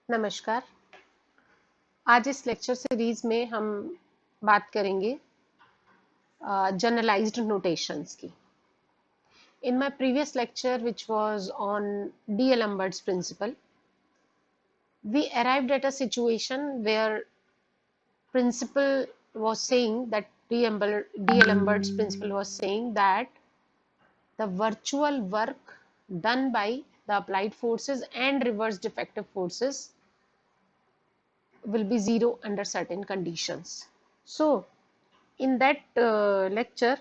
नमस्कार। आज इस लेक्चर सीरीज में हम बात करेंगे जनरलाइज्ड नोटेशंस की। In my previous lecture, which was on D'Alembert's principle, we arrived at a situation where principle was saying that D'Alembert's principle was saying that the virtual work done by the applied forces and reversed effective forces will be zero under certain conditions. So, in that lecture,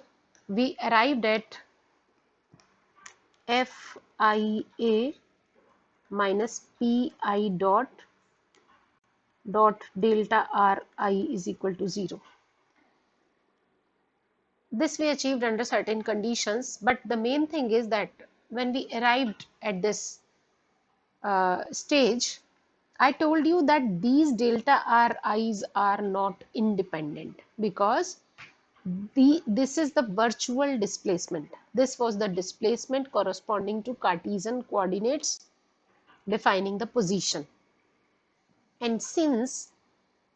we arrived at FIA minus PI dot delta RI is equal to 0. This we achieved under certain conditions, but the main thing is that when we arrived at this stage, I told you that these delta RIs are not independent because this is the virtual displacement. This was the displacement corresponding to Cartesian coordinates defining the position. And since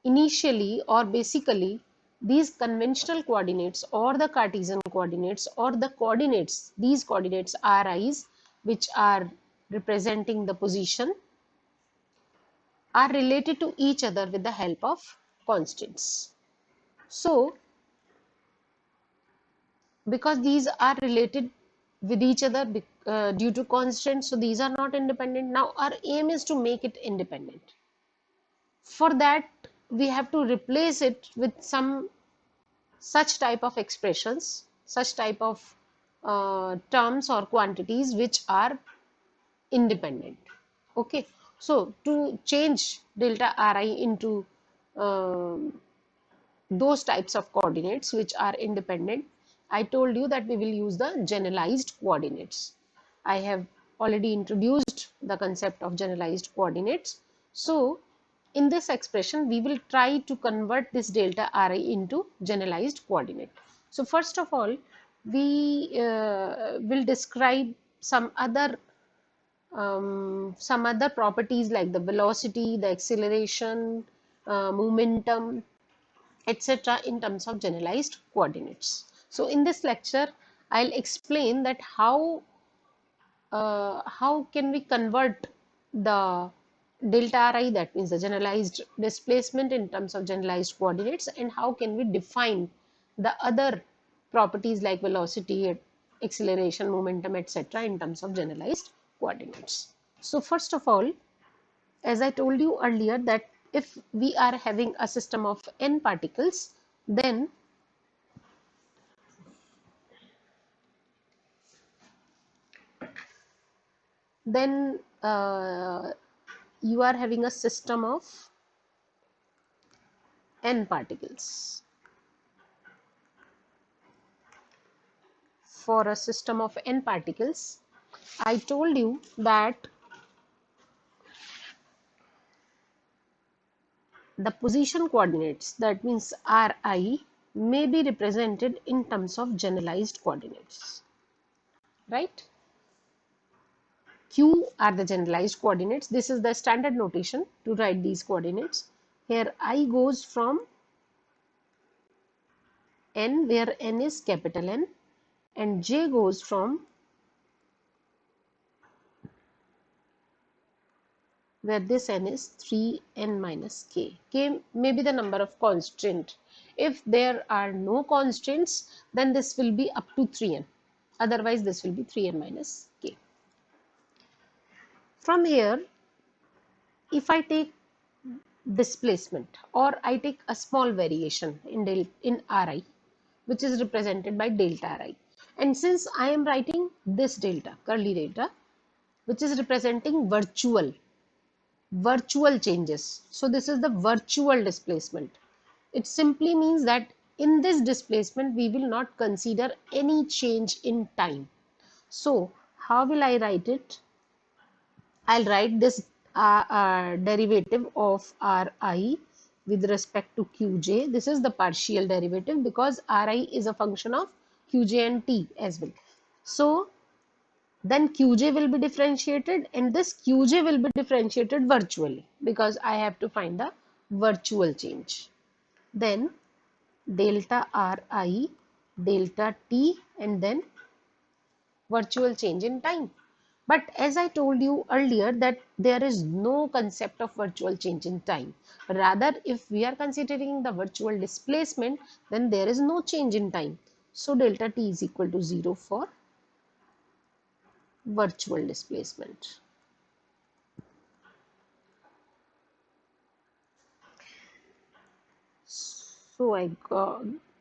initially or basically these conventional coordinates or the Cartesian coordinates or the coordinates, these coordinates Ri's, which are representing the position, are related to each other with the help of constants. So because these are related with each other due to constraints, so these are not independent. Now our aim is to make it independent. For that we have to replace it with some such type of expressions, such type of terms or quantities which are independent. Okay, so to change delta Ri into those types of coordinates which are independent, I told you that we will use the generalized coordinates. I have already introduced the concept of generalized coordinates. So in this expression, we will try to convert this delta Ri into generalized coordinate. So first of all, we will describe some other properties like the velocity, the acceleration, momentum, etc. in terms of generalized coordinates. So in this lecture, I'll explain that how can we convert the delta Ri, that means the generalized displacement, in terms of generalized coordinates, and how can we define the other properties like velocity, acceleration, momentum, etc. in terms of generalized coordinates. So first of all, as I told you earlier, that if we are having a system of n particles, then you are having a system of n particles. For a system of n particles, I told you that the position coordinates, that means Ri, may be represented in terms of generalized coordinates, right? Q are the generalized coordinates. This is the standard notation to write these coordinates. Here I goes from n, where n is capital N, and j goes from where this n is 3n minus k. K may be the number of constant. If there are no constants, then this will be up to 3n. Otherwise, this will be 3n minus k. From here, if I take displacement, or I take a small variation in Ri, which is represented by delta Ri. And since I am writing this delta, curly delta, which is representing virtual changes. So this is the virtual displacement. It simply means that in this displacement, we will not consider any change in time. So how will I write it? I'll write this derivative of Ri with respect to Qj. This is the partial derivative because Ri is a function of Qj and T as well. So then qj will be differentiated, and this qj will be differentiated virtually because I have to find the virtual change. Then delta ri, delta t, and then virtual change in time. But as I told you earlier that there is no concept of virtual change in time. Rather, if we are considering the virtual displacement, then there is no change in time. So delta t is equal to 0 for virtual displacement. So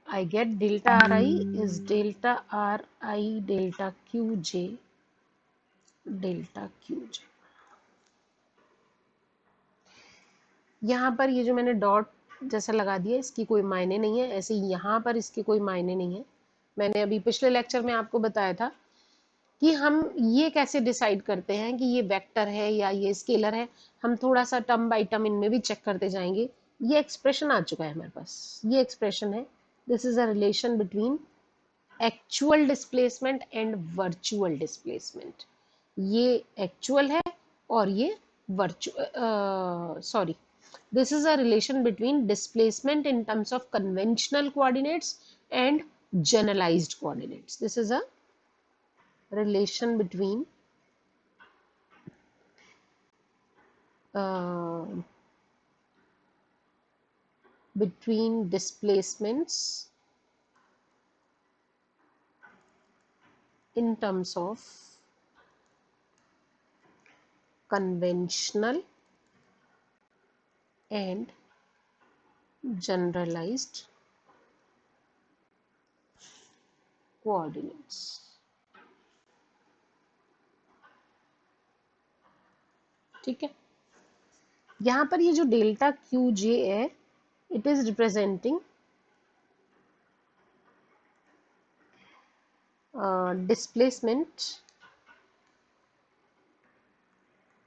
I get delta ri is delta ri delta qj delta qj. यहाँ पर ये जो मैंने dot जैसा लगा दिया इसकी कोई मायने नहीं है, ऐसे यहाँ पर इसके कोई मायने नहीं है। मैंने अभी पिछले लेक्चर में आपको बताया था कि हम ये कैसे डिसाइड करते हैं कि ये वेक्टर है या ये स्केलर है। हम थोड़ा सा टर्म बाय टर्म इनमें भी चेक करते जाएंगे। ये एक्सप्रेशन आ चुका है हमारे पास, ये एक्सप्रेशन है, this is a relation between actual displacement and virtual displacement. ये एक्चुअल है और ये sorry, this is a relation between displacement in terms of conventional coordinates and generalized coordinates. This is a relation between displacements in terms of conventional and generalized coordinates. ठीक है, यहां पर ये जो डेल्टा क्यू जे है, it is representing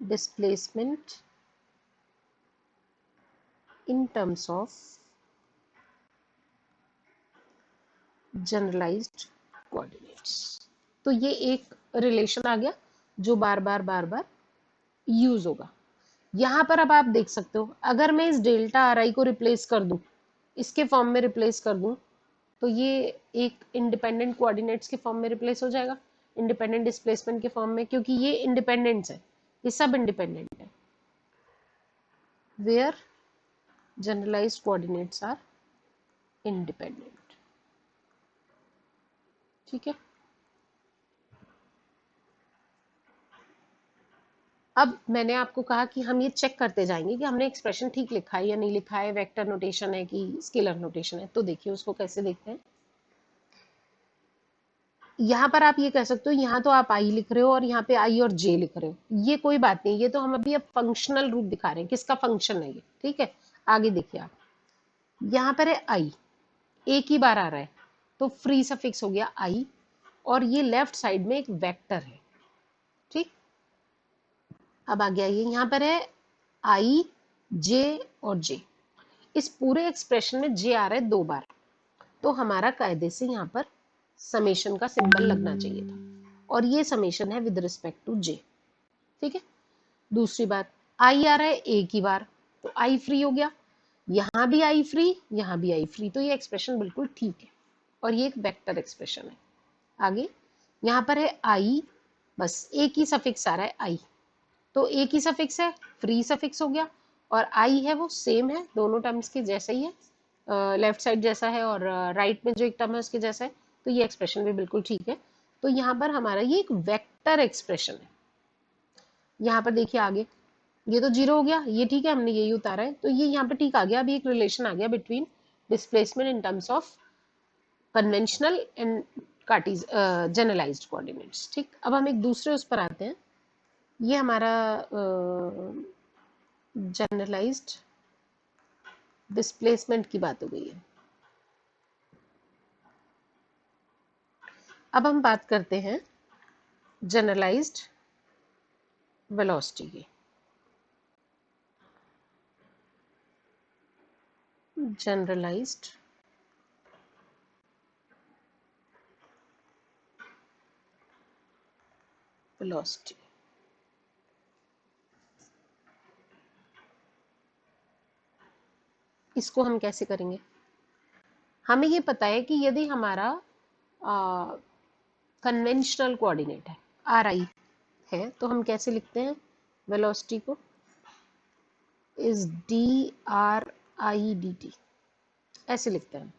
displacement in terms of generalised coordinates. तो ये एक रिलेशन आ गया जो बार बार यूज होगा। यहां पर अब आप देख सकते हो, अगर मैं इस डेल्टा आर आई को रिप्लेस कर दूं, इसके फॉर्म में रिप्लेस कर दूं, तो ये एक इंडिपेंडेंट कोऑर्डिनेट्स के फॉर्म में रिप्लेस हो जाएगा, इंडिपेंडेंट डिस्प्लेसमेंट के फॉर्म में, क्योंकि ये इंडिपेंडेंट्स है, ये सब इंडिपेंडेंट है। Where generalised coordinates are independent. ठीक है, अब मैंने आपको कहा कि हम ये चेक करते जाएंगे कि हमने एक्सप्रेशन ठीक लिखा है या नहीं लिखा है, वेक्टर नोटेशन है कि स्केलर नोटेशन है। तो देखिए उसको कैसे देखते हैं। यहाँ पर आप ये कह सकते हो, यहाँ तो आप आई लिख रहे हो और यहाँ पे आई और जे लिख रहे हो, ये कोई बात नहीं, ये तो हम अभी अब फंक्शनल रूप दिखा रहे हैं, किसका फंक्शन है ये। ठीक है, आगे देखिए आप, यहाँ पर है आई, एक ही बार आ रहा है तो फ्री सफिक्स हो गया आई, और ये लेफ्ट साइड में एक वेक्टर है। ठीक, अब आ गया ये, यहाँ पर है आई जे और जे, इस पूरे एक्सप्रेशन में जे आ रहा है 2 बार, तो हमारा कायदे से यहाँ पर समेशन का सिंबल लगना चाहिए था, और ये समेशन है विद रिस्पेक्ट टू जे। ठीक है, दूसरी बात, आई आ रहा है एक ही बार, तो आई फ्री हो गया, यहाँ भी आई फ्री, यहाँ भी आई फ्री, तो ये एक्सप्रेशन बिल्कुल ठीक है, और ये एक वेक्टर एक्सप्रेशन है। आगे यहाँ पर है आई, बस एक ही सफिक्स आ रहा है आई, तो एक ही सफिक्स है, फ्री सफिक्स हो गया, और आई है वो सेम है, दोनों टर्म्स के जैसा ही है, लेफ्ट साइड जैसा है और राइट में जो एक टर्म है उसके जैसा है, तो ये एक्सप्रेशन भी बिल्कुल ठीक है। तो यहाँ पर हमारा ये एक वेक्टर एक्सप्रेशन है। यहाँ पर देखिए आगे, ये तो 0 हो गया, ये ठीक है, हमने यही उतारा है, तो ये यहाँ पे ठीक आ गया। अभी एक रिलेशन आ गया between displacement in terms of conventional and cartesian generalized coordinates. ठीक, अब हम एक दूसरे उस पर आते हैं, ये हमारा जनरलाइज्ड डिस्प्लेसमेंट की बात हो गई है। अब हम बात करते हैं जनरलाइज्ड वेलोसिटी की। Generalised velocity. इसको हम कैसे करेंगे? हमें ये पता है कि यदि हमारा कन्वेंशनल कोऑर्डिनेट है आर आई है, तो हम कैसे लिखते हैं वेलोसिटी को? Is D R I D T, ऐसे लिखते हैं।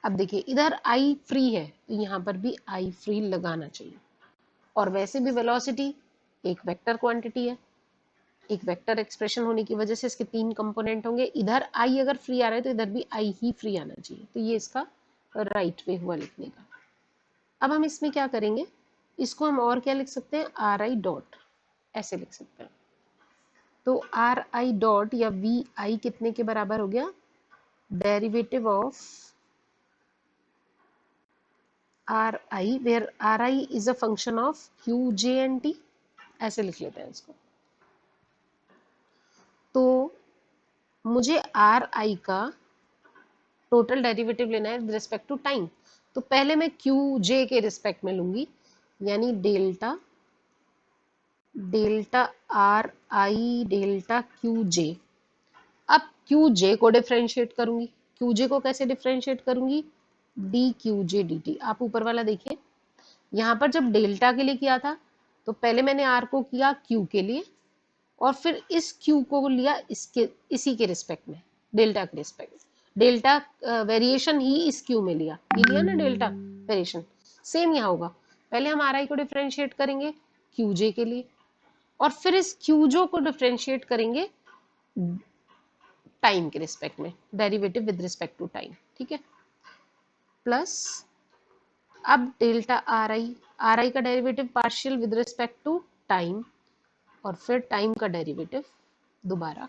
अब देखिए इधर आई फ्री है तो यहाँ पर भी आई फ्री लगाना चाहिए। और वैसे भी वेलोसिटी एक वेक्टर क्वांटिटी है, एक वेक्टर एक्सप्रेशन होने की वजह से इसके 3 कंपोनेंट होंगे। इधर आई अगर फ्री आ रहा है तो इधर भी आई ही फ्री आना चाहिए। तो ये इसका राइट वे हुआ लिखने का। अब हम इसमें क्या करेंगे, इसको हम और क्या लिख सकते हैं, आर आई डॉट, ऐसे लिख सकते हैं। तो आर आई डॉट या वी आई कितने के बराबर हो गया, derivative of R I where R I is a function of Q J and T, ऐसे लिख लेते हैं इसको। तो मुझे आर आई का टोटल डेरिवेटिव लेना है विद रिस्पेक्ट टू टाइम। तो पहले मैं क्यू जे के रिस्पेक्ट में लूंगी, यानी delta delta R I delta Q J. अब क्यू जे को डिफ्रेंशिएट करूंगी। क्यू जे को कैसे डिफ्रेंशिएट करूंगी, D Q J D T. आप ऊपर वाला देखिए, यहाँ पर जब डेल्टा के लिए किया था तो पहले मैंने आर को किया क्यू के लिए और फिर इस क्यू को लिया इसके इसी के रिस्पेक्ट में, डेल्टा के रिस्पेक्ट। डेल्टा वेरिएशन ही इस क्यू में लिया, ये लिया ना डेल्टा वेरिएशन। सेम यहाँ होगा, पहले हम आर आई को डिफ्रेंशिएट करेंगे क्यू जे के लिए और फिर इस क्यूजो को डिफ्रेंशिएट करेंगे टाइम के रिस्पेक्ट में, derivative with respect to time, ठीक है। प्लस अब डेल्टा आर आई का derivative partial with respect to time और फिर टाइम का डेरिवेटिव दोबारा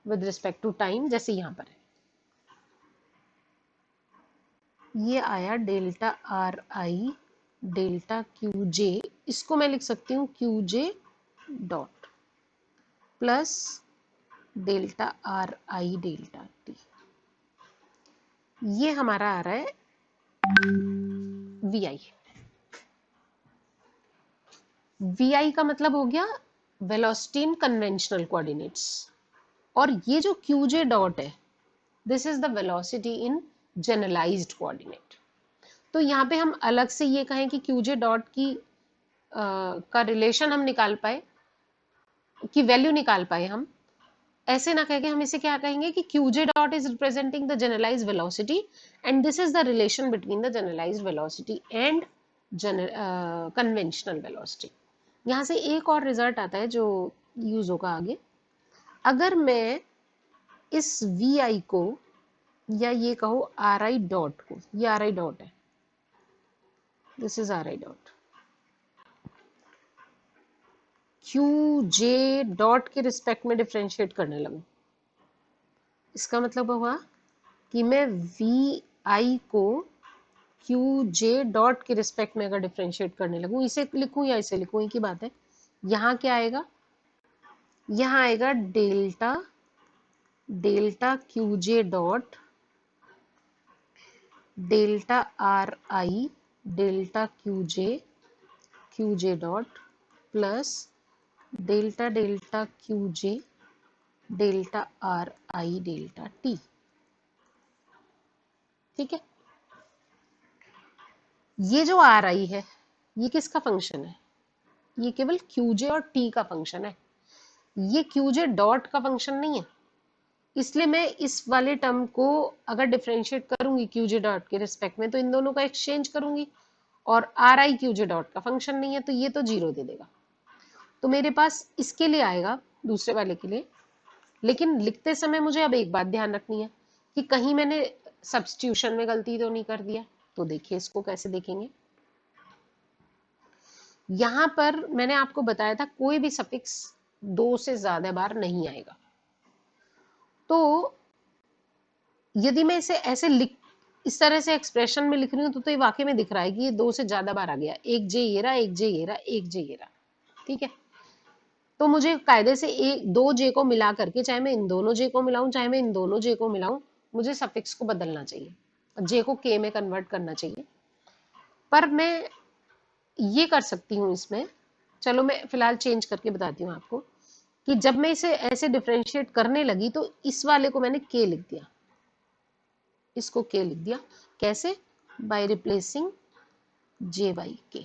विद रिस्पेक्ट टू टाइम, जैसे यहां पर है। ये आया delta R I delta Q J, इसको मैं लिख सकती हूँ Q J dot plus delta R I delta T. ये हमारा आ रहा है वी आई। वी आई का मतलब हो गया वेलोसिटी इन कन्वेंशनल कोऑर्डिनेट्स, और ये जो क्यू जे डॉट है this is the velocity in generalised coordinate. तो यहाँ पे हम अलग से ये कहें कि क्यू जे डॉट की का रिलेशन हम निकाल पाए, की वैल्यू निकाल पाए, हम ऐसे ना कह के हम इसे क्या कहेंगे कि Q J dot is representing the generalised velocity and this is the relation between the generalised velocity and conventional velocity. यहाँ से एक और रिजल्ट आता है जो यूज होगा आगे। अगर मैं इस वी आई को या ये कहो आर आई डॉट को, ये आर आई डॉट है, this is are I dot, Q J dot के रिस्पेक्ट में डिफ्रेंशिएट करने लगूं, इसका मतलब हुआ कि मैं वी आई को क्यू जे डॉट के रिस्पेक्ट में अगर डिफ्रेंशिएट करने लगूं, इसे लिखूं या इसे लिखूं एक ही बात है। यहाँ क्या आएगा, यहाँ आएगा delta delta Q J dot delta R I delta Q J dot plus delta delta Q J delta R I delta T, ठीक है। ये जो आर आई है ये किसका फंक्शन है, ये केवल क्यूजे और टी का फंक्शन है, ये क्यूजे डॉट का फंक्शन नहीं है। इसलिए मैं इस वाले टर्म को अगर डिफरेंशिएट करूंगी क्यूजे डॉट के रिस्पेक्ट में तो इन दोनों का एक्सचेंज करूंगी, और आर आई क्यूजे डॉट का फंक्शन नहीं है तो ये तो जीरो दे देगा। तो मेरे पास इसके लिए आएगा दूसरे वाले के लिए, लेकिन लिखते समय मुझे अब एक बात ध्यान रखनी है कि कहीं मैंने सब्स्टिट्यूशन में गलती तो नहीं कर दिया। तो देखिए इसको कैसे देखेंगे, यहां पर मैंने आपको बताया था कोई भी सफिक्स 2 से ज्यादा बार नहीं आएगा। तो यदि मैं इसे ऐसे लिख, इस तरह से एक्सप्रेशन में लिख रही हूं तो ये वाकई में दिख रहा है कि ये 2 से ज्यादा बार आ गया, एक जे ये रहा, एक जे ये रहा, एक जे ये रहा, ठीक है। तो मुझे कायदे से एक 2 जे को मिला करके, चाहे मैं इन दोनों जे को मिलाऊं चाहे मैं इन दोनों जे को मिलाऊं, मुझे सफिक्स को बदलना चाहिए, जे को के में कन्वर्ट करना चाहिए। पर मैं ये कर सकती हूँ इसमें चलो मैं फिलहाल चेंज करके बताती हूँ आपको कि जब मैं इसे ऐसे डिफरेंशिएट करने लगी तो इस वाले को मैंने के लिख दिया, इसको के लिख दिया। कैसे? बाय रिप्लेसिंग जे बाई के।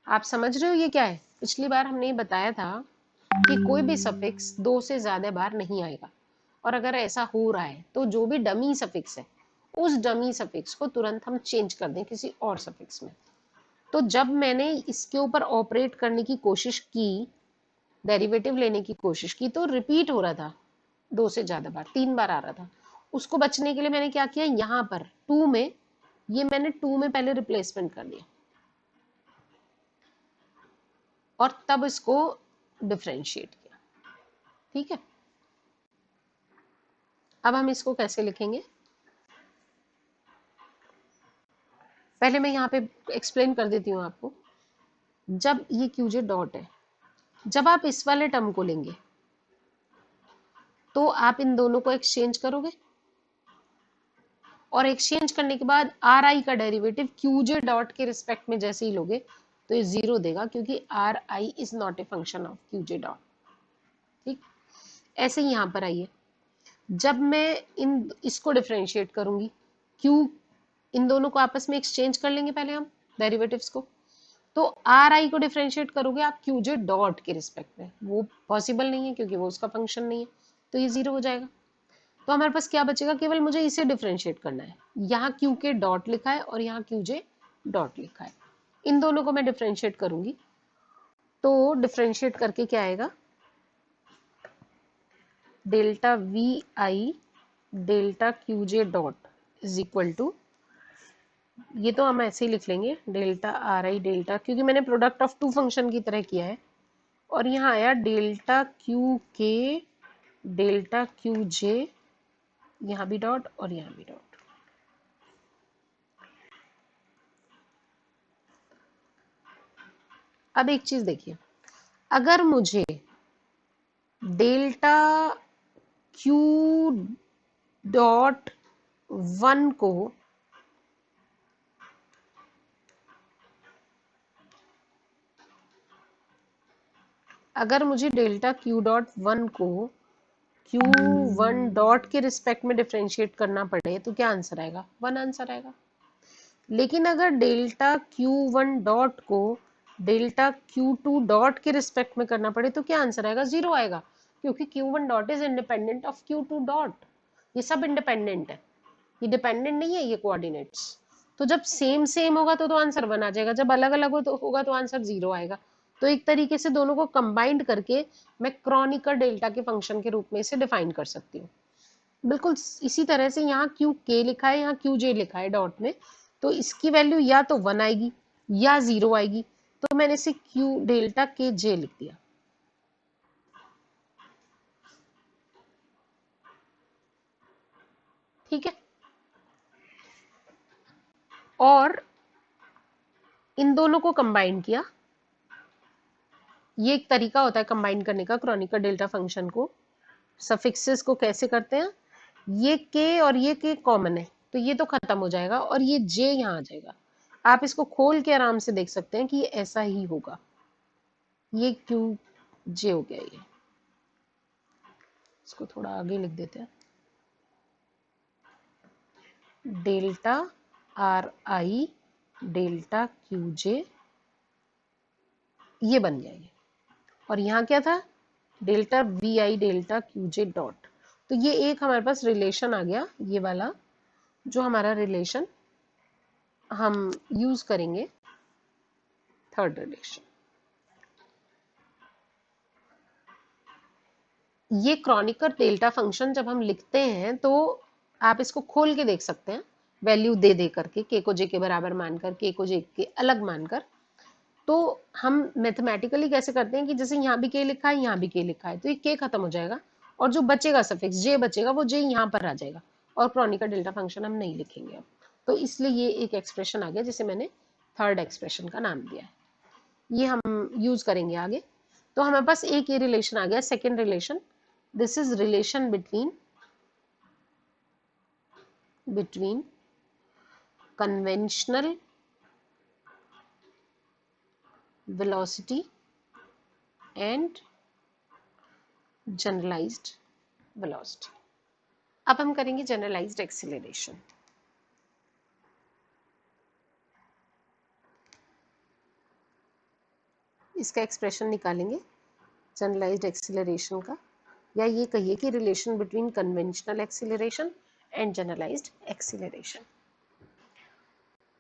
आप समझ रहे हो ये क्या है? पिछली बार हमने ये बताया था कि कोई भी सफिक्स दो से ज्यादा बार नहीं आएगा, और अगर ऐसा हो रहा है तो जो भी डमी सफिक्स है उस डमी सफिक्स को तुरंत हम चेंज कर दें किसी और सफिक्स में। तो जब मैंने इसके ऊपर ऑपरेट करने की कोशिश की, डेरिवेटिव लेने की कोशिश की, तो रिपीट हो रहा था दो से ज्यादा बार, 3 बार आ रहा था। उसको बचने के लिए मैंने क्या किया, यहां पर टू में, ये मैंने टू में पहले रिप्लेसमेंट कर दिया और तब इसको डिफरेंशिएट किया। ठीक है, अब हम इसको कैसे लिखेंगे, पहले मैं यहाँ पे एक्सप्लेन कर देती हूँ आपको। जब ये क्यूजे डॉट है, जब आप इस वाले टर्म को लेंगे तो आप इन दोनों को एक्सचेंज करोगे, और एक्सचेंज करने के बाद आर आई का डेरिवेटिव क्यूजे डॉट के रिस्पेक्ट में जैसे ही लोगे तो ये जीरो देगा, क्योंकि are I is not a function of QJ dot. ठीक, ऐसे ही यहां पर आइए, जब मैं इन इसको डिफरेंशिएट करूंगी, क्यू, इन दोनों को आपस में एक्सचेंज कर लेंगे पहले हम डेरिवेटिव्स को, तो आर आई को डिफरेंशिएट करोगे आप क्यूजे डॉट के रिस्पेक्ट में, वो पॉसिबल नहीं है क्योंकि वो उसका फंक्शन नहीं है, तो ये जीरो हो जाएगा। तो हमारे पास क्या बचेगा, केवल मुझे इसे डिफरेंशिएट करना है। यहाँ क्यू के डॉट लिखा है और यहाँ क्यू जे डॉट लिखा है, इन दोनों को मैं डिफरेंशिएट करूंगी तो डिफरेंशिएट करके क्या आएगा, delta V I delta Q J dot is equal to, ये तो हम ऐसे ही लिख लेंगे, डेल्टा आर आई डेल्टा, क्योंकि मैंने प्रोडक्ट ऑफ टू फंक्शन की तरह किया है, और यहाँ आया डेल्टा क्यू के डेल्टा क्यू जे, यहाँ भी डॉट और यहाँ भी डॉट। अब एक चीज देखिए, अगर मुझे डेल्टा क्यू डॉट वन को अगर मुझे डेल्टा क्यू डॉट वन को क्यू वन डॉट के रिस्पेक्ट में डिफरेंशिएट करना पड़े तो क्या आंसर आएगा, वन आंसर आएगा। लेकिन अगर डेल्टा क्यू वन डॉट को डेल्टा क्यू टू डॉट के रिस्पेक्ट में करना पड़े तो क्या आंसर आएगा, जीरो आएगा, क्योंकि Q one dot is independent of Q to dot. ये सब इंडिपेंडेंट है, ये डिपेंडेंट नहीं है ये कोऑर्डिनेट्स। तो जब सेम सेम होगा तो आंसर वन आ जाएगा, जब अलग अलग होगा तो आंसर जीरो आएगा। तो एक तरीके से दोनों को कंबाइंड करके मैं क्रॉनिकर डेल्टा के फंक्शन के रूप में इसे डिफाइन कर सकती हूँ। बिल्कुल इसी तरह से यहाँ क्यू के लिखा है, यहाँ क्यू जे लिखा है डॉट में, तो इसकी वैल्यू या तो वन आएगी या जीरो आएगी, तो मैंने इसे क्यू डेल्टा के जे लिख दिया। ठीक है, और इन दोनों को कंबाइन किया, ये एक तरीका होता है कंबाइन करने का क्रॉनिकर डेल्टा फंक्शन को। सफिक्सेस को कैसे करते हैं, ये के और ये के कॉमन है तो ये तो खत्म हो जाएगा और ये जे यहाँ आ जाएगा। आप इसको खोल के आराम से देख सकते हैं कि ये ऐसा ही होगा, ये क्यू जे हो गया। ये इसको थोड़ा आगे लिख देते हैं, delta R I delta Q J, ये बन गया ये। और यहाँ क्या था, delta V I delta Q J dot. तो ये एक हमारे पास रिलेशन आ गया, ये वाला जो हमारा रिलेशन हम यूज करेंगे, थर्ड रिलेशन। ये क्रॉनिकर डेल्टा फंक्शन जब हम लिखते हैं तो आप इसको खोल के देख सकते हैं, वैल्यू दे दे करके, के को जे के बराबर मानकर, के को जे के अलग मानकर। तो हम मैथमेटिकली कैसे करते हैं कि जैसे यहाँ भी के लिखा है यहाँ भी के लिखा है तो ये के खत्म हो जाएगा, और जो बचेगा सफिक्स जे बचेगा वो जे यहाँ पर आ जाएगा, और क्रॉनिकर डेल्टा फंक्शन हम नहीं लिखेंगे अब। तो इसलिए ये एक एक्सप्रेशन आ गया जिसे मैंने थर्ड एक्सप्रेशन का नाम दिया है, ये हम यूज करेंगे आगे। तो हमारे पास एक ये रिलेशन आ गया, second relation, this is relation between conventional velocity and generalised velocity. अब हम करेंगे जनरलाइज्ड एक्सीलरेशन। इसका एक्सप्रेशन निकालेंगे जनरलाइज्ड एक्सीलरेशन का, या ये कहिए कि relation between conventional acceleration and generalised acceleration.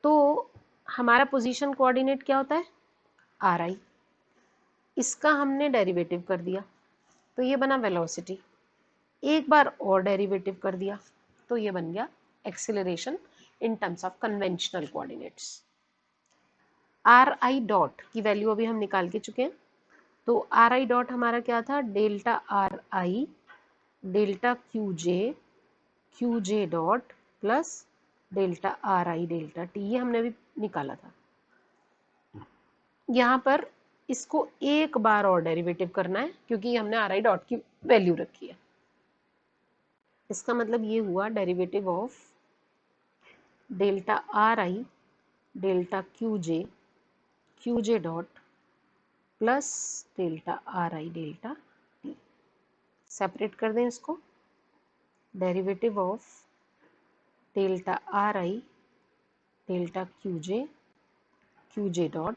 तो हमारा पोजीशन कोऑर्डिनेट क्या होता है, आर आई। इसका हमने डेरिवेटिव कर दिया तो ये बना वेलोसिटी। एक बार और डेरिवेटिव कर दिया तो ये बन गया acceleration in terms of conventional coordinates. Are I dot की वैल्यू अभी हम निकाल के चुके हैं। तो आर आई डॉट हमारा क्या था, delta R I delta Q J dot plus delta R I delta T, ये हमने अभी निकाला था। यहाँ पर इसको एक बार और डेरिवेटिव करना है क्योंकि हमने आर आई डॉट की वैल्यू रखी है। इसका मतलब ये हुआ derivative of delta R I delta Q J dot plus delta R I delta T. Separate कर दें इसको, derivative of delta R I delta Q J dot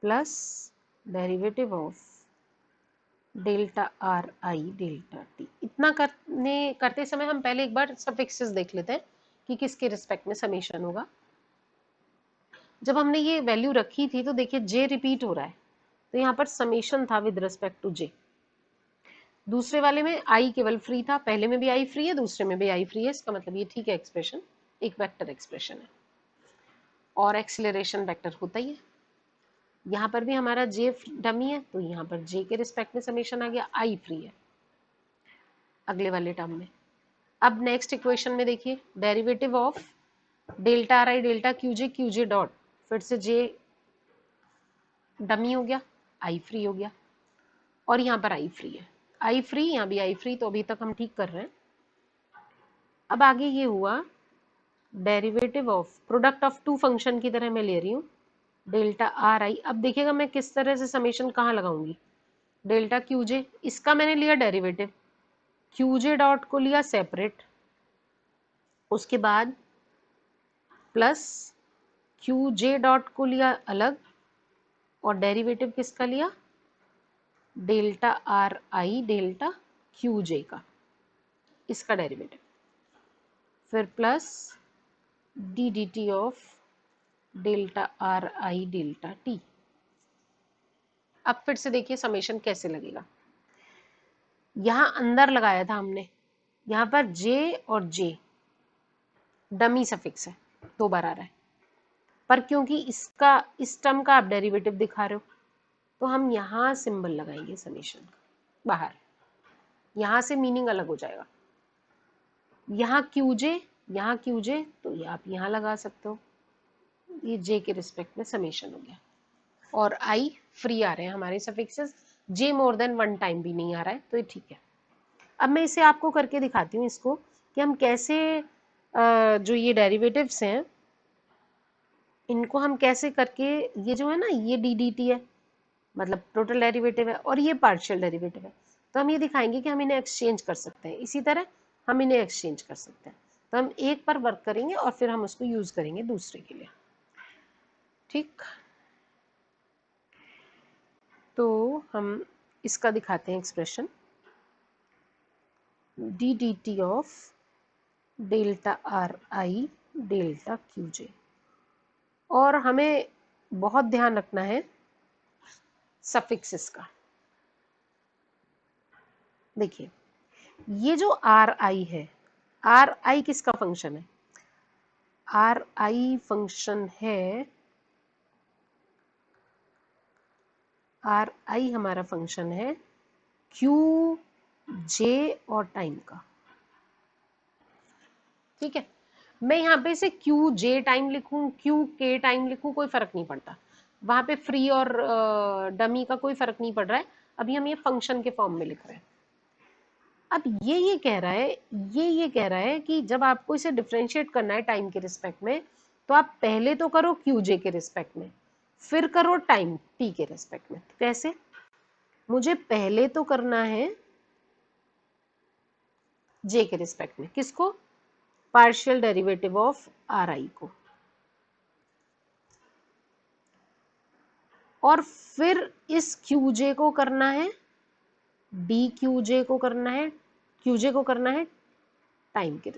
plus derivative of delta R I delta T. इतना करते समय हम पहले एक बार suffixes देख लेते हैं कि किसके रिस्पेक्ट में समेशन होगा। जब हमने ये वैल्यू रखी थी तो देखिए जे रिपीट हो रहा है, तो यहाँ पर समेशन था विद रिस्पेक्ट टू जे। दूसरे वाले में आई केवल फ्री था, पहले में भी आई फ्री है, दूसरे में भी आई फ्री है। इसका मतलब ये ठीक है, एक्सप्रेशन एक वेक्टर एक्सप्रेशन है और एक्सीलरेशन वेक्टर होता ही है। यहाँ पर भी हमारा जे डमी है तो यहाँ पर जे के रिस्पेक्ट में समेशन आ गया, आई फ्री है अगले वाले टर्म में। अब नेक्स्ट इक्वेशन में देखिए derivative of delta R I delta Q J dot, फिर से जे डमी हो गया, आई फ्री हो गया, और यहाँ पर आई फ्री है, आई फ्री यहाँ भी आई फ्री, तो अभी तक हम ठीक कर रहे हैं। अब आगे ये हुआ derivative of product of two function की तरह मैं ले रही हूँ डेल्टा आर आई। अब देखिएगा मैं किस तरह से समेशन कहाँ लगाऊंगी, डेल्टा क्यू जे, इसका मैंने लिया डेरिवेटिव, क्यू जे डॉट को लिया सेपरेट, उसके बाद प्लस क्यू जे डॉट को लिया अलग, और डेरिवेटिव किसका लिया, delta R I delta Q J का, इसका डेरिवेटिव, फिर plus D D T of delta R I delta T. अब फिर से देखिए समेशन कैसे लगेगा। यहां अंदर लगाया था हमने, यहां पर जे और जे डमी सफिक्स है, दो बार आ रहा है, पर क्योंकि इसका इस टर्म का आप डेरिवेटिव दिखा रहे हो तो हम यहां सिंबल लगाएंगे समेशन का बाहर, यहां से मीनिंग अलग हो जाएगा। यहाँ क्यूजे तो ये आप यहाँ लगा सकते हो, ये जे के रिस्पेक्ट में समेशन हो गया, और आई फ्री आ रहे हैं हमारे सफिक्सेस, जे मोर देन वन टाइम भी नहीं आ रहा है, तो ये ठीक है। अब मैं इसे आपको करके दिखाती हूँ इसको कि हम कैसे जो ये डेरिवेटिव्स हैं इनको हम कैसे करके, ये जो है ना ये डी डी टी है मतलब टोटल डेरिवेटिव है और ये पार्शियल डेरिवेटिव है, तो हम ये दिखाएंगे कि हम इन्हें एक्सचेंज कर सकते हैं, इसी तरह हम इन्हें एक्सचेंज कर सकते हैं। तो हम एक पर वर्क करेंगे और फिर हम उसको यूज करेंगे दूसरे के लिए, ठीक। तो हम इसका दिखाते हैं expression, D D T of delta R I delta Q J, और हमें बहुत ध्यान रखना है सफिक्सेस का। देखिए ये जो आर आई है, आर आई किसका फंक्शन है, आर आई फंक्शन है, आर आई हमारा फंक्शन है क्यू जे और टाइम का, ठीक है। मैं यहाँ पे से क्यू जे टाइम लिखूं क्यू के टाइम लिखूं कोई फर्क नहीं पड़ता, वहां पे फ्री और डमी का कोई फर्क नहीं पड़ रहा है, अभी हम ये फंक्शन के फॉर्म में लिख रहे हैं। अब ये कह रहा है, ये कह रहा है कि जब आपको इसे डिफरेंशिएट करना है टाइम के रिस्पेक्ट में, तो आप पहले तो करो क्यू जे के रिस्पेक्ट में, फिर करो टाइम टी के रेस्पेक्ट में। कैसे? मुझे पहले तो करना है जे के रिस्पेक्ट में, किसको? पार्शियल डेरिवेटिव ऑफ आर आई को, और फिर इस क्यू जे को करना है, डी क्यू जे को करना है, क्यू जे को करना है टाइम के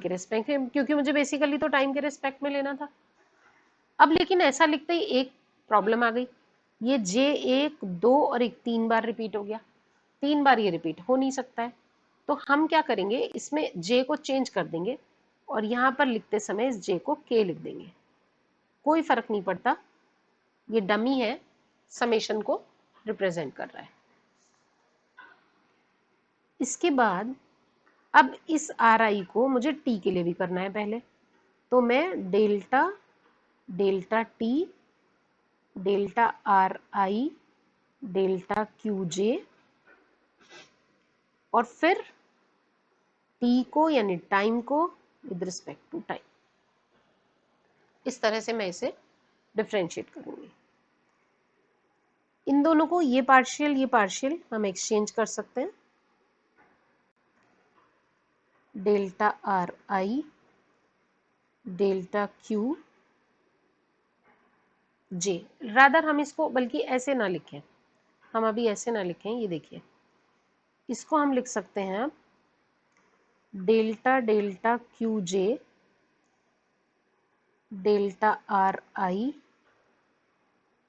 रेस्पेक्ट में, क्योंकि मुझे बेसिकली तो टाइम के रेस्पेक्ट में लेना था। अब लेकिन ऐसा लिखते ही एक प्रॉब्लम आ गई, ये जे 1 2 और एक 3 बार रिपीट हो गया, 3 बार ये रिपीट हो नहीं सकता है। तो हम क्या करेंगे, इसमें जे को चेंज कर देंगे और यहाँ पर लिखते समय इस जे को के लिख देंगे, कोई फर्क नहीं पड़ता, ये डमी है, समेशन को रिप्रेजेंट कर रहा है। इसके बाद अब इस आर आई को मुझे टी के लिए भी करना है पहले, तो मैं delta delta T delta R I delta Q J और फिर टी को यानी टाइम को विद रिस्पेक्ट टू टाइम, इस तरह से मैं इसे डिफरेंशिएट करूंगी। इन दोनों को ये पार्शियल हम एक्सचेंज कर सकते हैं, delta R I delta Q J. Rather हम इसको बल्कि ऐसे ना लिखें, हम अभी ऐसे ना लिखें, ये देखिए इसको हम लिख सकते हैं अब delta delta Q J delta R I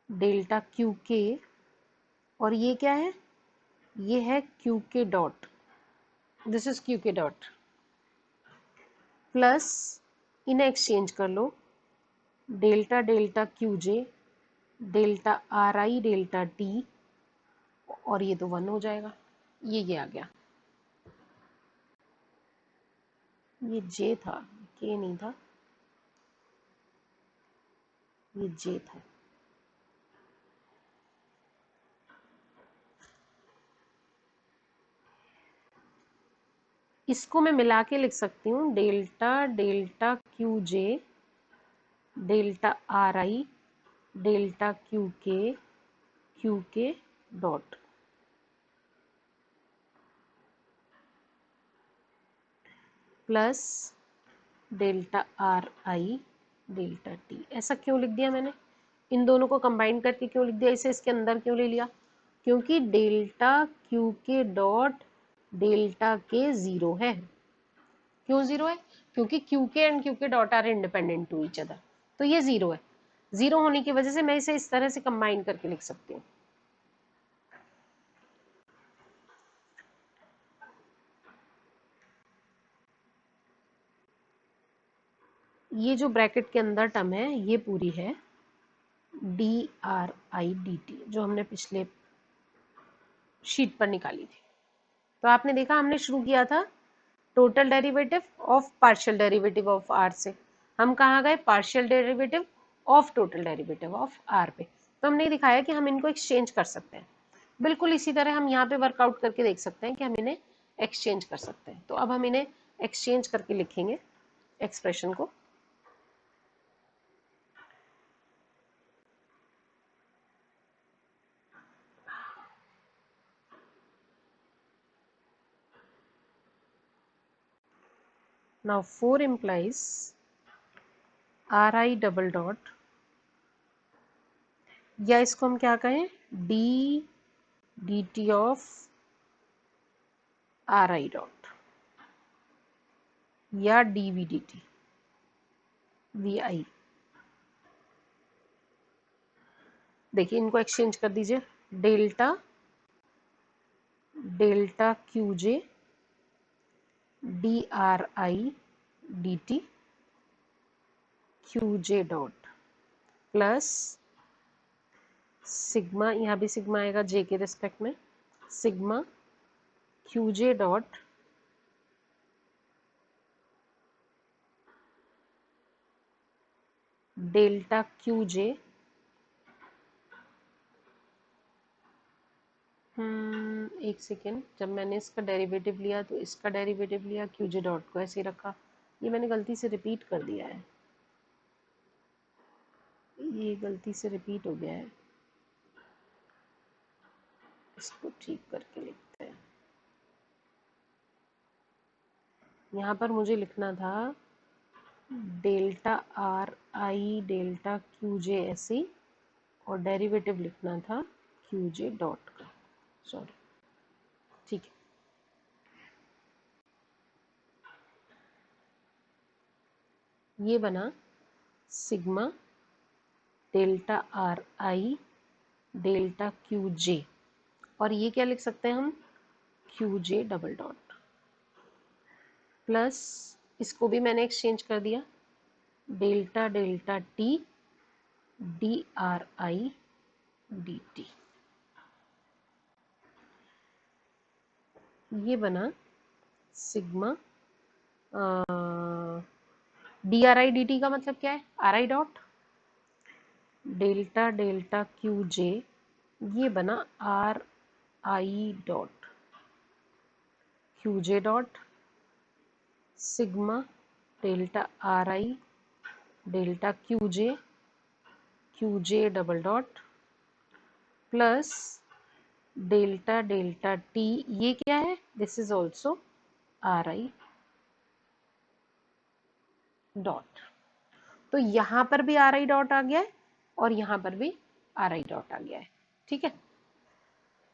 delta Q K, और ये क्या है, ये है Q K dot, this is Q K dot, plus इन्हें एक्सचेंज कर लो, delta delta Q J delta R I delta T, और ये तो 1 हो जाएगा, ये आ गया, ये जे था, के नहीं था, ये जे था। इसको मैं मिला के लिख सकती हूँ, delta delta Q J delta R I delta Q K dot plus delta R I delta T. ऐसा क्यों लिख दिया मैंने, इन दोनों को कंबाइन करके क्यों लिख दिया, इसे इसके अंदर क्यों ले लिया, क्योंकि delta Q K dot delta K 0 है। क्यों 0 है, क्योंकि Q K and Q K dot are independent to each other, तो ये 0 है। 0 होने की वजह से मैं इसे इस तरह से कंबाइन करके लिख सकती हूँ। ये जो ब्रैकेट के अंदर टर्म है ये पूरी है D R I D T, जो हमने पिछले शीट पर निकाली थी। तो आपने देखा हमने शुरू किया था total derivative of partial derivative of R से, हम कहाँ गए, partial derivative of total derivative of R पे। तो हमने दिखाया कि हम इनको एक्सचेंज कर सकते हैं, बिल्कुल इसी तरह हम यहाँ पे वर्कआउट करके देख सकते हैं कि हम इन्हें एक्सचेंज कर सकते हैं। तो अब हम इन्हें एक्सचेंज करके लिखेंगे एक्सप्रेशन को। Now 4 implies Ri double dot, या इसको हम क्या कहें, D D T of R I dot, या D V D T V I. देखिए इनको एक्सचेंज कर दीजिए, delta delta Q J D R I D T Q J dot plus sigma, यहाँ भी सिग्मा आएगा जे के रिस्पेक्ट में, sigma Q J dot delta Q J एक सेकेंड, जब मैंने इसका डेरिवेटिव लिया तो इसका डेरिवेटिव लिया, क्यू जे डॉट को ऐसे ही रखा, ये मैंने गलती से रिपीट कर दिया है। ये गलती से रिपीट हो गया है, इसको ठीक करके लिखते हैं। यहाँ पर मुझे लिखना था delta R I delta Q J ऐसे, और डेरिवेटिव लिखना था क्यू जे डॉट का, सॉरी, ठीक है। ये बना sigma delta R I delta Q J, और ये क्या लिख सकते हैं हम, Q J double dot plus, इसको भी मैंने एक्सचेंज कर दिया, delta delta T D R I D T. ये बना sigma D R I D T का मतलब क्या है, are I dot delta delta Q J, ये बना R I dot Q J dot sigma delta R I delta Q J double dot plus delta delta T, ये क्या है, this is also R I dot. तो यहां पर भी are I dot आ गया है और यहां पर भी आर आई डॉट आ गया है, ठीक है।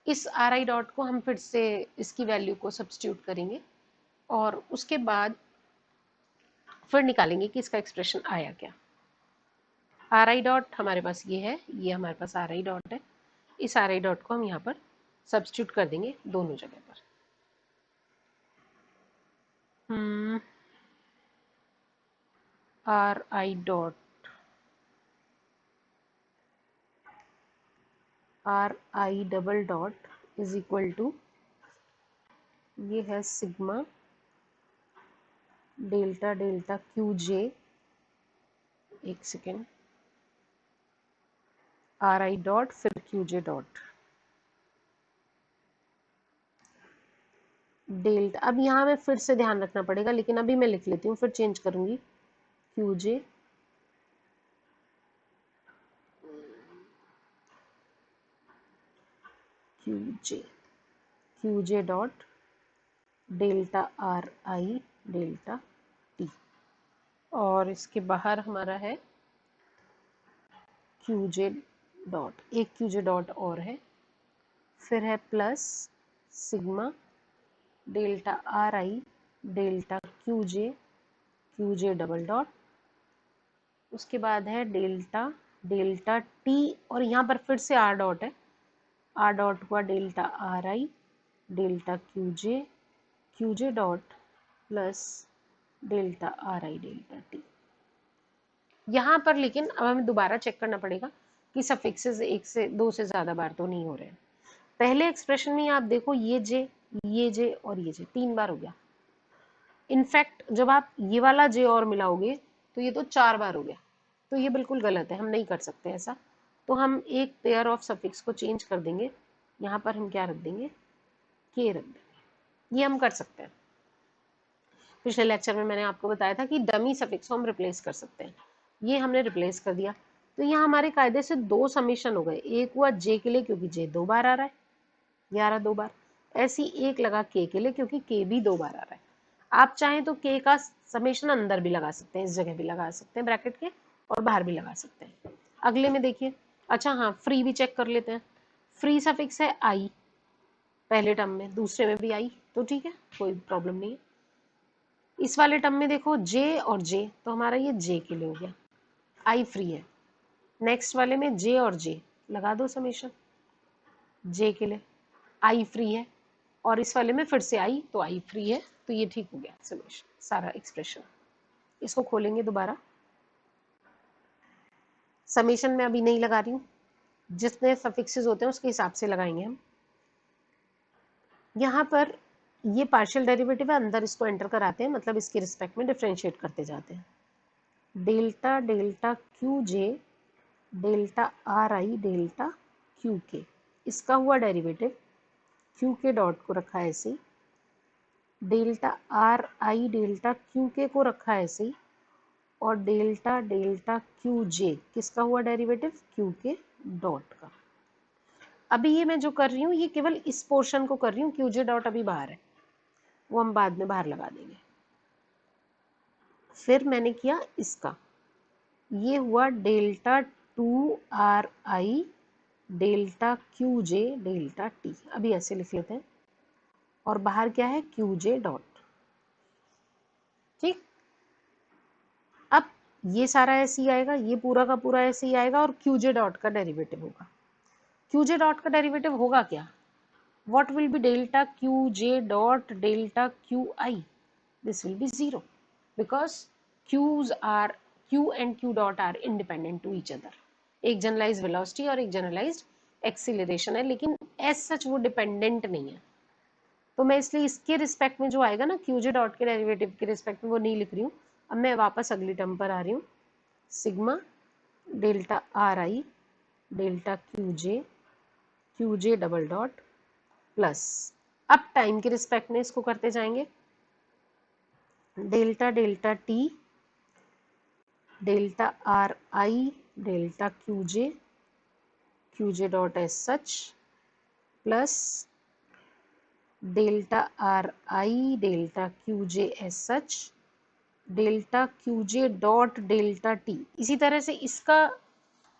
इस आर आई डॉट को हम फिर से इसकी वैल्यू को सब्स्टिट्यूट करेंगे और उसके बाद फिर निकालेंगे कि इसका एक्सप्रेशन आया क्या। आर आई डॉट हमारे पास ये है, ये हमारे पास आर आई डॉट है, इस आर आई डॉट को हम यहाँ पर सब्स्टिट्यूट कर देंगे दोनों जगह पर। R I dot R I double dot is equal to, ये है sigma delta delta Q J, एक सेकेंड, आर आई डॉट फिर क्यू जे डॉट डेल्टा। अब यहाँ में फिर से ध्यान रखना पड़ेगा, लेकिन अभी मैं लिख लेती हूँ, फिर चेंज करूंगी, Q J Q J dot delta R I delta T, और इसके बाहर हमारा है क्यू जे डॉट, एक क्यू जे डॉट और है, फिर है plus sigma delta R I delta Q J double dot, उसके बाद है डेल्टा डेल्टा टी, और यहाँ पर फिर से आर डॉट है, आर डॉट हुआ delta R I delta Q J dot plus delta R I delta T. यहाँ पर लेकिन अब हमें दोबारा चेक करना पड़ेगा कि सफिक्सेस एक से दो से ज़्यादा बार तो नहीं हो रहे हैं। पहले एक्सप्रेशन में आप देखो ये जे और ये जे 3 बार हो गया। इनफैक्ट जब आप ये वाला जे और मिलाओगे तो ये तो 4 बार हो गया, तो ये बिल्कुल गलत है, हम नहीं कर सकते ऐसा। तो हम एक पेयर ऑफ सफिक्स को चेंज कर देंगे, यहाँ पर हम क्या रख देंगे, के रख देंगे, ये हम कर सकते हैं। पिछले लेक्चर में मैंने आपको बताया था कि डमी सफिक्स को हम रिप्लेस कर सकते हैं, ये हमने रिप्लेस कर दिया। तो यहाँ हमारे कायदे से 2 समीशन हो गए, एक हुआ जे के लिए क्योंकि जे 2 बार आ रहा है, 11 2 बार, ऐसी एक लगा के लिए क्योंकि के भी 2 बार आ रहा है। आप चाहें तो के का समेशन अंदर भी लगा सकते हैं, इस जगह भी लगा सकते हैं ब्रैकेट के, और बाहर भी लगा सकते हैं। अगले में देखिए, अच्छा हाँ, फ्री भी चेक कर लेते हैं। फ्री सफिक्स है आई पहले टर्म में, दूसरे में भी आई, तो ठीक है, कोई प्रॉब्लम नहीं है। इस वाले टर्म में देखो जे और जे, तो हमारा ये जे के लिए हो गया, आई फ्री है। नेक्स्ट वाले में जे और जे लगा दो समेशन, जे के लिए आई फ्री है, और इस वाले में फिर से आई, तो आई फ्री है, तो ये ठीक हो गया समेशन, सारा एक्सप्रेशन। इसको खोलेंगे दोबारा, समेशन में अभी नहीं लगा रही हूँ, जितने सफिक्सेस होते हैं उसके हिसाब से लगाएंगे हम। यहाँ पर ये पार्शियल डेरिवेटिव है, अंदर इसको एंटर कराते हैं, मतलब इसके रिस्पेक्ट में डिफरेंशिएट करते जाते हैं। Delta delta Q J delta R I delta Q के, इसका हुआ डेरिवेटिव, क्यू के डॉट को रखा है ऐसे, delta R I delta Q के को रखा है ऐसे, और डेल्टा डेल्टा क्यू जे किसका हुआ डेरिवेटिव, क्यू के डॉट का। अभी ये मैं जो कर रही हूँ ये केवल इस पोर्शन को कर रही हूँ, क्यू जे डॉट अभी बाहर है, वो हम बाद में बाहर लगा देंगे। फिर मैंने किया इसका, ये हुआ delta two R I delta Q J delta T, अभी ऐसे लिख लेते हैं, और बाहर क्या है, क्यू जे डॉट। ठीक, अब ये सारा ऐसे ही आएगा, ये पूरा का पूरा ऐसे ही आएगा, और क्यू जे डॉट का डेरिवेटिव होगा। क्यू जे डॉट का डेरिवेटिव होगा क्या, what will be delta qj dot delta qi, this will be 0 because q and q dot are independent to each other। एक जनरलाइज्ड वेलोसिटी और एक generalised acceleration है, लेकिन एज सच वो dependent नहीं है, तो मैं इसलिए इसके रिस्पेक्ट में जो आएगा ना qj डॉट के डेरिवेटिव के रिस्पेक्ट में वो नहीं लिख रही हूँ। अब मैं वापस अगली टर्म पर आ रही हूँ, sigma delta R I delta Q J double dot plus, अब टाइम के रिस्पेक्ट में इसको करते जाएंगे, delta delta T delta R I delta Q J dot S such plus delta R I delta Q J S such delta Q J dot delta T. इसी तरह से इसका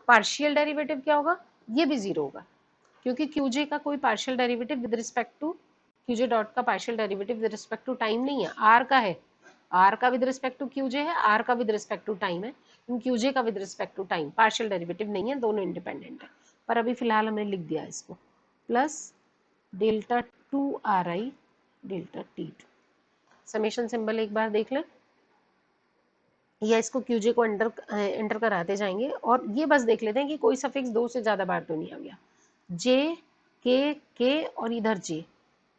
पार्शियल डेरिवेटिव क्या होगा, ये भी जीरो होगा, क्योंकि क्यूजे का कोई partial derivative with respect to Q J dot का partial derivative with respect to time नहीं है, आर का है, आर का विद रिस्पेक्ट टू क्यूजे है, आर का विद रिस्पेक्ट टू टाइम है, क्यूजे का with respect to time partial derivative नहीं है, दोनों इंडिपेंडेंट है। पर अभी फिलहाल हमने लिख दिया इसको, plus delta two R I delta T two. Summation symbol एक बार देख लें, या इसको क्यूजे को एंटर कराते जाएंगे, और ये बस देख लेते हैं कि कोई सफिक्स दो से ज्यादा बार तो नहीं आ गया, जे के और इधर जे,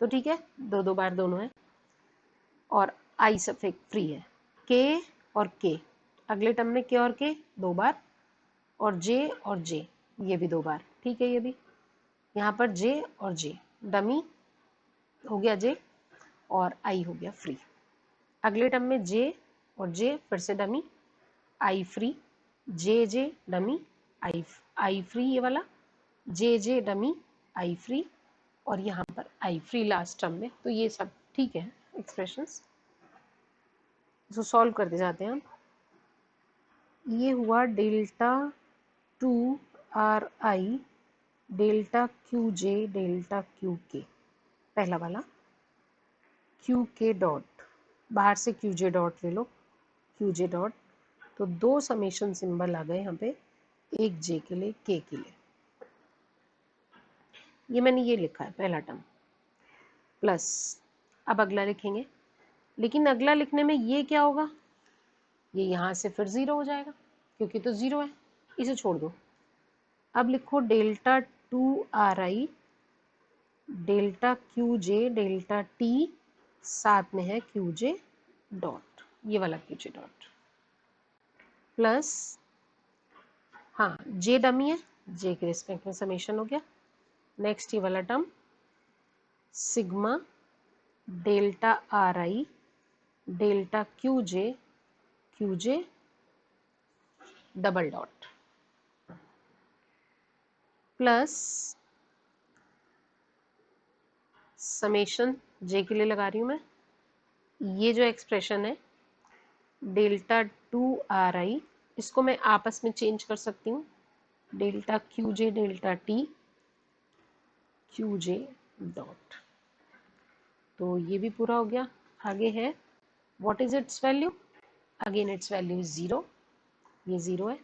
तो ठीक है, दो दो बार दोनों है, और आई सफिक्स फ्री है, के और के, अगले टर्म में के और के दो बार, और जे ये भी दो बार, ठीक है, ये भी यहाँ पर जे और जे डमी हो गया जे, और आई हो गया फ्री। अगले टर्म में जे और जे फिर से डमी, आई फ्री, जे डमी, आई फ्री, ये वाला जे डमी आई फ्री, और यहाँ पर आई फ्री लास्ट टर्म में। तो ये सब ठीक है एक्सप्रेशंस, इसको सॉल्व करते जाते हैं हम। ये हुआ delta two R I delta Q J delta Q के, पहला वाला क्यू के डॉट, बाहर से क्यू जे डॉट ले लो, क्यू जे डॉट, तो दो समेशन सिंबल आ गए यहाँ पे, एक जे के लिए के के लिए, ये मैंने ये लिखा है पहला टर्म, प्लस अब अगला लिखेंगे, लेकिन अगला लिखने में ये क्या होगा, ये यहाँ से फिर जीरो हो जाएगा, क्योंकि तो जीरो है, इसे छोड़ दो। अब लिखो delta two R I delta Q J delta T, साथ में है क्यू जे डॉट, ये वाला क्यू जे डॉट, प्लस हाँ जे डमी है, जे के रिस्पेक्ट में समेशन हो गया, नेक्स्ट ये वाला term sigma delta R I delta Q J double dot plus summation J के लिए लगा रही हूं मैं, ये जो एक्सप्रेशन है डेल्टा टू आर आई, इसको मैं आपस में चेंज कर सकती हूँ, delta Q J delta T Q J dot, तो ये भी पूरा हो गया। आगे है what is its value, again its value is zero, ये जीरो है,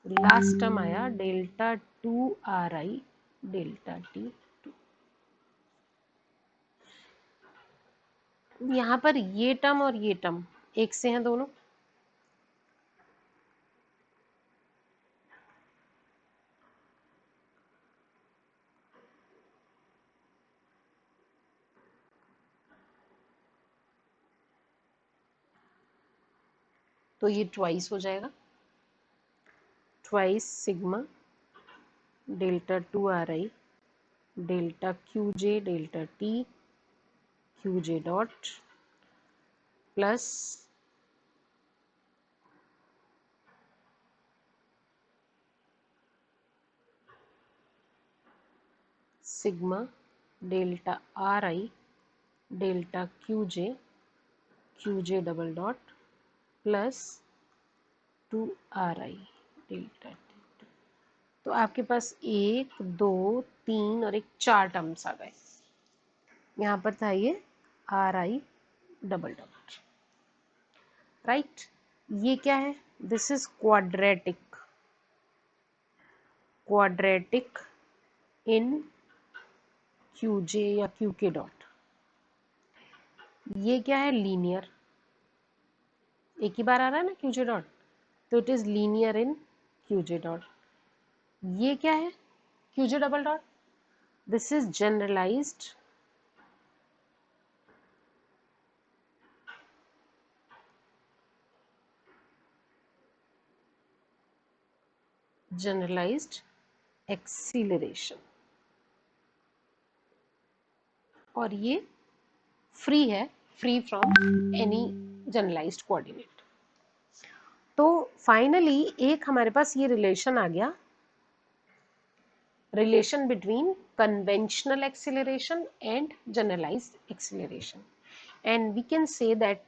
लास्ट टर्म आया delta two R I delta T two, यहाँ पर ये टर्म और ये टर्म एक से हैं दोनों, तो ये ट्वाइस हो जाएगा, twice sigma delta two R I delta Q J delta T Q J dot plus sigma delta R I delta Q J double dot plus 2 RI delta T2। तो आपके पास 1 2 3 और एक 4 टर्म्स आ गए। यहाँ पर था ये RI डबल डॉट, राइट। ये क्या है? This is quadratic in QJ या QK डॉट। ये क्या है? लीनियर, एक ही बार आ रहा है ना QJ डॉट, तो it is linear in QJ dot. ये क्या है? QJ double dot, this is generalized acceleration, और ये फ्री है, free from any generalized coordinate. तो फाइनली एक हमारे पास ये रिलेशन आ गया, relation between conventional acceleration and generalized acceleration, and we can say that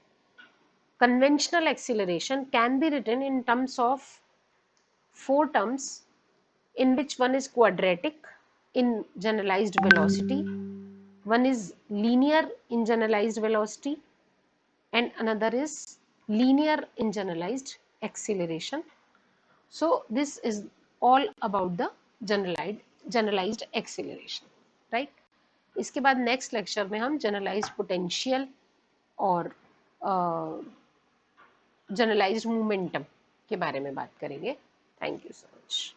conventional acceleration can be written in terms of 4 terms, in which one is quadratic in generalized velocity, one is linear in generalized velocity, and another is linear in generalized acceleration. So this is all about the generalized acceleration, right? इसके बाद next lecture में हम generalised potential और generalised momentum के बारे में बात करेंगे। Thank you so much.